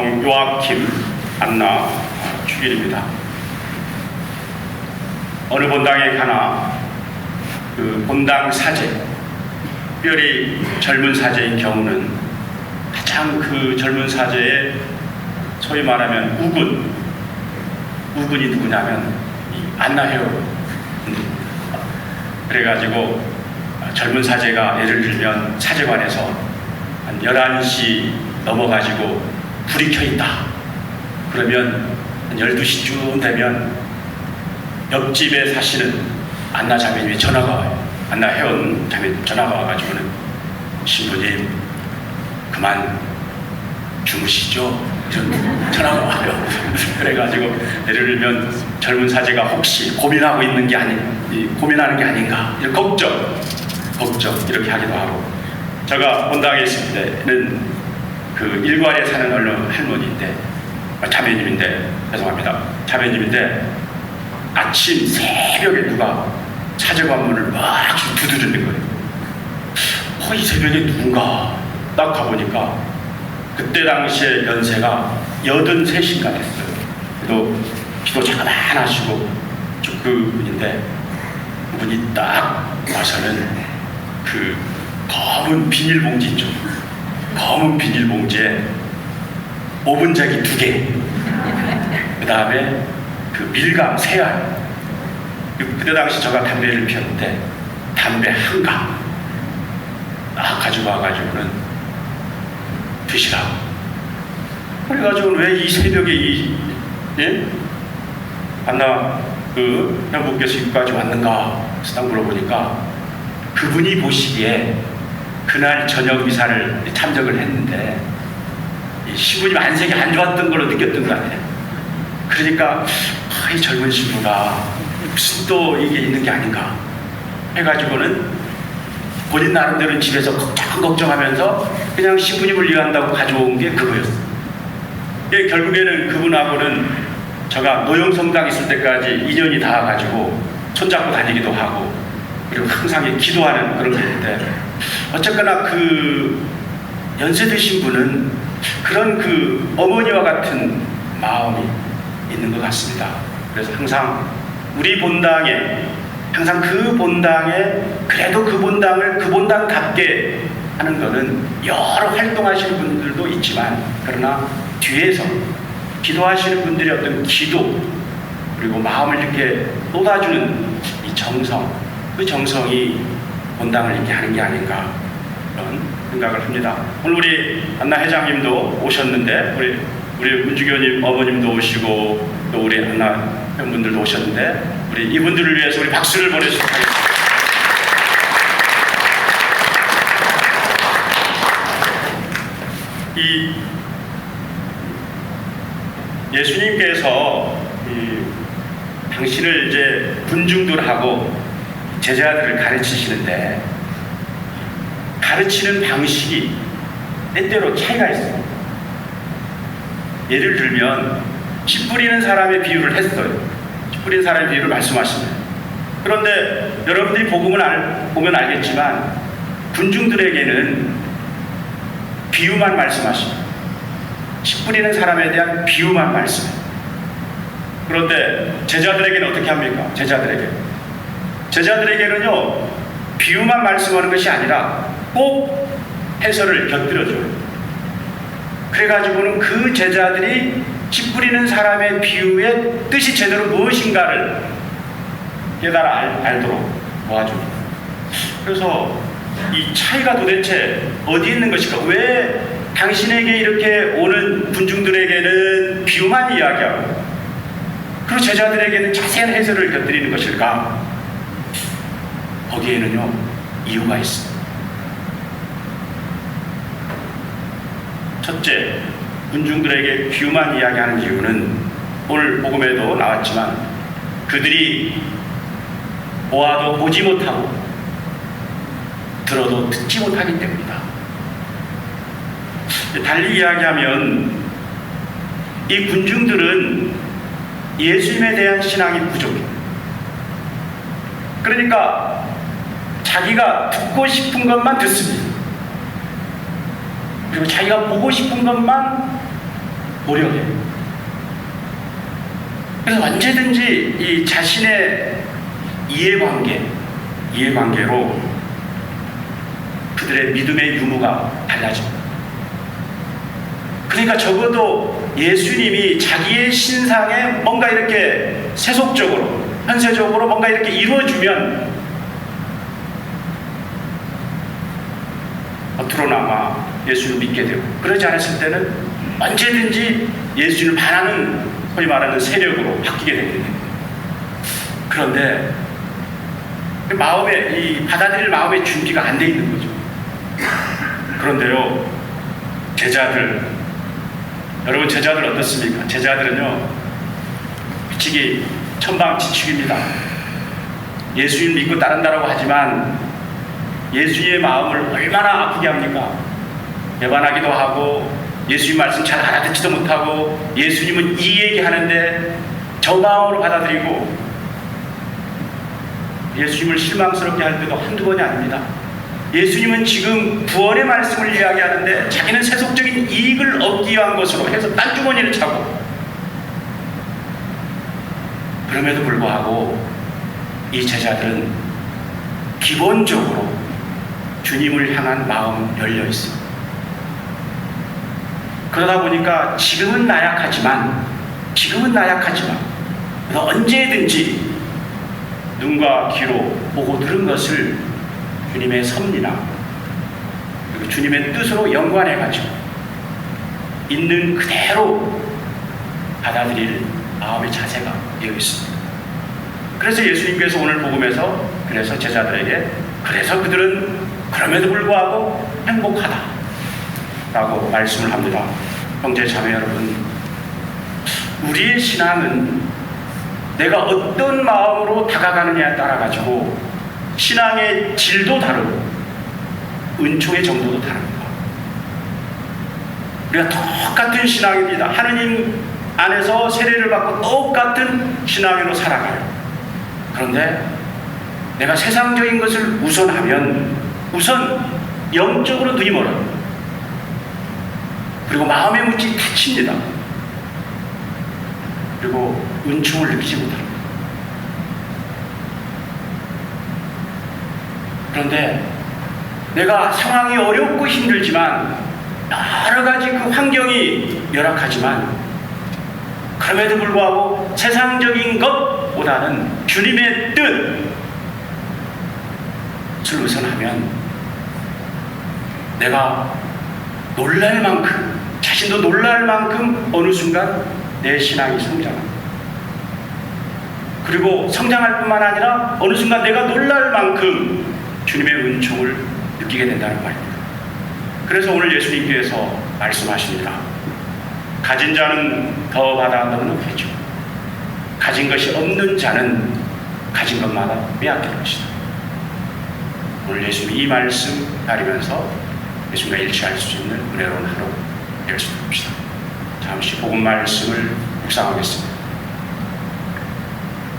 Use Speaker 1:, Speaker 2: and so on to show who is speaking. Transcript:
Speaker 1: 요아킴, 안나 축일입니다. 어느 본당에 가나 그 본당 사제, 특별히 젊은 사제인 경우는 가장 그 젊은 사제의 소위 말하면 우군이 누구냐면 이 안나혜요. 그래가지고 젊은 사제가 예를 들면 사제관에서 한 11시 넘어가지고 불이 켜있다. 그러면 한 12시쯤 되면 옆집에 사시는 안나 자매님이 전화가 와요. 안나 회원 자매 전화가 와가지고는 신부님 그만 주무시죠? 이런 전화가 와요. 그래가지고 예를 들면 젊은 사제가 혹시 고민하는 게 아닌가 이런 걱정 이렇게 하기도 하고, 제가 본당에 있을 때는 그 일괄에 사는 어느 할머니인데 자매님인데 죄송합니다 자매님인데 아침 새벽에 누가 사제관 문을 막 두드리는 거예요. 이 새벽에 누군가 딱 가보니까 그때 당시에 연세가 83인가 됐어요. 그래도 기도 잠깐 하시고 그분인데 그분이 딱 와서는 그 검은 비닐봉지 있죠. 검은 비닐봉지에 오븐자기 2개, 그 다음에 그 밀감 3알, 그때 당시 제가 담배를 피웠는데 담배 1가 딱 가지고 와가지고는 드시라고. 그래가지고 왜 이 새벽에 안나 그 형부께서 여기까지 왔는가 해서 딱 물어보니까 그분이 보시기에 그날 저녁 미사를 참석을 했는데 신부님 안색이 안 좋았던 걸로 느꼈던 거 아니에요. 그러니까 이 젊은 신부가 무슨 또 이게 있는 게 아닌가 해가지고는 본인 나름대로 집에서 걱정하면서 그냥 신부님을 위한다고 가져온 게 그거였어요. 결국에는 그분하고는 제가 노영성당 있을 때까지 인연이 닿아가지고 손잡고 다니기도 하고, 그리고 항상 기도하는 그런 게 있는데, 어쨌거나 그 연세 드신 분은 그런 그 어머니와 같은 마음이 있는 것 같습니다. 그래서 항상 우리 본당에, 항상 그 본당에, 그래도 그 본당을 그 본당답게 하는 것은 여러 활동하시는 분들도 있지만, 그러나 뒤에서 기도하시는 분들의 어떤 기도, 그리고 마음을 이렇게 쏟아주는 이 정성, 그 정성이 본당을 이렇게 하는 게 아닌가 그런 생각을 합니다. 오늘 우리 안나 회장님도 오셨는데, 우리 문주교님 어머님도 오시고 또 우리 안나 회원분들도 오셨는데, 우리 이분들을 위해서 우리 박수를 보내주시기 바랍니다. 이 예수님께서 당신을 이제 군중들하고 제자들을 가르치시는데, 가르치는 방식이 때때로 차이가 있어요. 예를 들면 씨 뿌리는 사람의 비유를 했어요. 씨 뿌리는 사람의 비유를 말씀하시네요. 그런데 여러분들이 복음을 보면 알겠지만 군중들에게는 비유만 말씀하십니다. 씨 뿌리는 사람에 대한 비유만 말씀해요. 그런데 제자들에게는 어떻게 합니까? 제자들에게는요, 비유만 말씀하는 것이 아니라 꼭 해설을 곁들여줘요. 그래가지고는 그 제자들이 씨 뿌리는 사람의 비유의 뜻이 제대로 무엇인가를 깨달아 알도록 도와줍니다. 그래서 이 차이가 도대체 어디에 있는 것일까? 왜 당신에게 이렇게 오는 군중들에게는 비유만 이야기하고, 그리고 제자들에게는 자세한 해설을 곁들이는 것일까? 거기에는요, 이유가 있습니다. 첫째, 군중들에게 비유만 이야기하는 이유는 오늘 복음에도 나왔지만 그들이 보아도 보지 못하고 들어도 듣지 못하기 때문이다. 달리 이야기하면 이 군중들은 예수님에 대한 신앙이 부족해요. 그러니까 자기가 듣고 싶은 것만 듣습니다. 그리고 자기가 보고 싶은 것만 노력이에요. 그래서 언제든지 이 자신의 이해관계로 그들의 믿음의 유무가 달라집니다. 그러니까 적어도 예수님이 자기의 신상에 뭔가 이렇게 세속적으로, 현세적으로 뭔가 이렇게 이루어주면 겉으로나마 예수를 믿게 되고, 그러지 않았을 때는 언제든지 예수를 반하는, 소위 말하는 세력으로 바뀌게 됩니다. 그런데 받아들일 마음의 준비가 안 돼 있는 거죠. 그런데요, 여러분 제자들 어떻습니까? 제자들은요, 미치기 천방지축입니다. 예수님 믿고 따른다라고 하지만 예수님의 마음을 얼마나 아프게 합니까? 배반하기도 하고, 예수님 말씀 잘 알아듣지도 못하고, 예수님은 이 얘기하는데 저 마음으로 받아들이고, 예수님을 실망스럽게 할 때도 한두 번이 아닙니다. 예수님은 지금 구원의 말씀을 이야기하는데 자기는 세속적인 이익을 얻기 위한 것으로 해서 딴주머니를 차고, 그럼에도 불구하고 이 제자들은 기본적으로 주님을 향한 마음이 열려 있습니다. 그러다 보니까 지금은 나약하지만 언제든지 눈과 귀로 보고 들은 것을 주님의 섭리나 그리고 주님의 뜻으로 연관해가지고 있는 그대로 받아들일 마음의 자세가 되어 있습니다. 그래서 예수님께서 오늘 복음에서 그래서 제자들에게 그래서 그들은 그럼에도 불구하고 행복하다 라고 말씀을 합니다. 형제 자매 여러분, 우리의 신앙은 내가 어떤 마음으로 다가가느냐에 따라 가지고 신앙의 질도 다르고 은총의 정도도 다릅니다. 우리가 똑같은 신앙입니다. 하느님 안에서 세례를 받고 똑같은 신앙으로 살아가요. 그런데 내가 세상적인 것을 우선 영적으로 눈이 멀어요. 그리고 마음의 문이 닫힙니다. 그리고 은총을 느끼지 못합니다. 그런데 내가 상황이 어렵고 힘들지만, 여러 가지 그 환경이 열악하지만, 그럼에도 불구하고 세상적인 것보다는 주님의 뜻을 우선하면 내가 놀랄 만큼, 자신도 놀랄 만큼 어느 순간 내 신앙이 성장합니다. 그리고 성장할 뿐만 아니라 어느 순간 내가 놀랄 만큼 주님의 은총을 느끼게 된다는 말입니다. 그래서 오늘 예수님께서 말씀하십니다. 가진 자는 더 받아 넉넉해지고 가진 것이 없는 자는 가진 것마다 빼앗길 것이다. 오늘 예수님이 이 말씀 따르면서 예수님과 일치할 수 있는 은혜로운 하루 될 수 있습니다. 잠시 복음 말씀을 묵상하겠습니다.